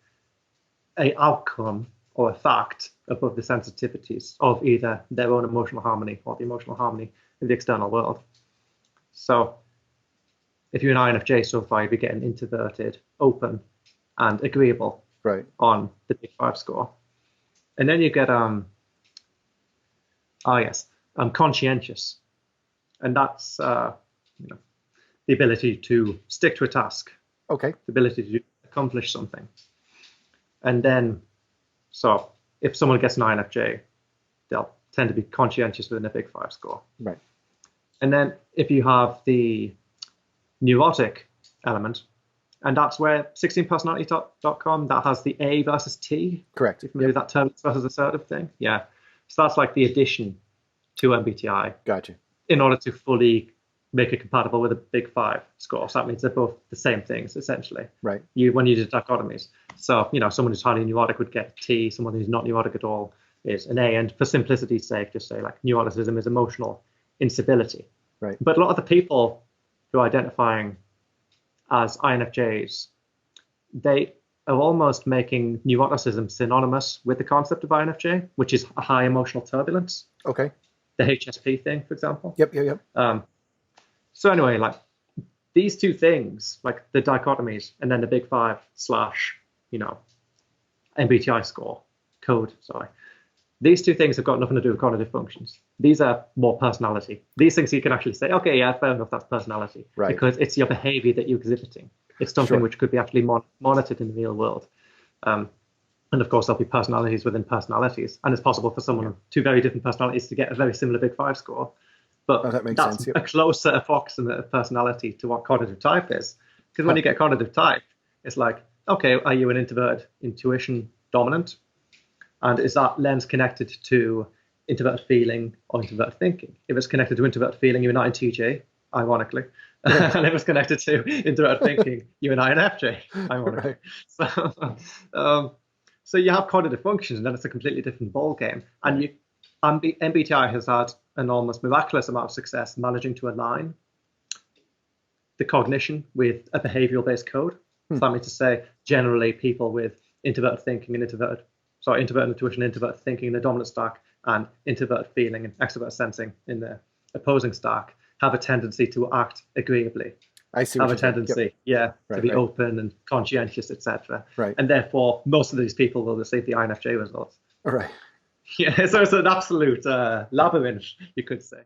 Speaker 3: an outcome or a fact above the sensitivities of either their own emotional harmony or the emotional harmony of the external world. So if you're an INFJ so far, you'd be getting introverted, open, and agreeable
Speaker 2: Right.
Speaker 3: on the Big Five score. And then you get conscientious. And that's the ability to stick to a task,
Speaker 2: Okay.
Speaker 3: the ability to accomplish something. And then, so if someone gets an INFJ, they'll tend to be conscientious within a Big Five score.
Speaker 2: Right.
Speaker 3: And then if you have the neurotic element, and that's where 16personality.com, that has the A versus T.
Speaker 2: Correct.
Speaker 3: If you familiar with that term versus assertive thing? Yeah. So that's like the addition to MBTI
Speaker 2: Gotcha.
Speaker 3: in order to fully make it compatible with a Big Five score. So that means they're both the same things, essentially.
Speaker 2: Right.
Speaker 3: When you do dichotomies. So, someone who's highly neurotic would get a T, someone who's not neurotic at all is an A. And for simplicity's sake, just say like neuroticism is emotional instability.
Speaker 2: Right.
Speaker 3: But a lot of the people who are identifying as INFJs, they are almost making neuroticism synonymous with the concept of INFJ, which is a high emotional turbulence.
Speaker 2: Okay.
Speaker 3: The HSP thing, for example.
Speaker 2: Yep.
Speaker 3: So anyway, like these two things, like the dichotomies and then the Big Five / MBTI score code, sorry. These two things have got nothing to do with cognitive functions. These are more personality. These things you can actually say, okay, yeah, fair enough, that's personality.
Speaker 2: Right.
Speaker 3: Because it's your behavior that you're exhibiting. It's something
Speaker 2: Sure.
Speaker 3: which could be actually monitored in the real world. And of course, there'll be personalities within personalities. And it's possible for someone of two very different personalities to get a very similar Big Five score. But
Speaker 2: Oh, that makes
Speaker 3: that's
Speaker 2: sense, yep.
Speaker 3: a closer approximate of personality to what cognitive type is. Because when you get cognitive type, it's like, okay, are you an introvert, intuition dominant? And is that lens connected to introverted feeling or introverted thinking? If it's connected to introverted feeling, you're not INTJ, ironically. And if it's connected to introverted thinking, you're an INFJ, ironically. Right. So you have cognitive functions, and then it's a completely different ball game. And MBTI has had an almost miraculous amount of success managing to align the cognition with a behavioral-based code. So that means to say, generally, people with introverted thinking and introverted intuition, introverted thinking in the dominant stack, and introverted feeling and extrovert sensing in the opposing stack have a tendency to act agreeably.
Speaker 2: I see.
Speaker 3: Have a tendency, to be open and conscientious, etc.
Speaker 2: Right.
Speaker 3: And therefore, most of these people will receive the INFJ results.
Speaker 2: Right.
Speaker 3: Yeah, so it's an absolute labyrinth, you could say.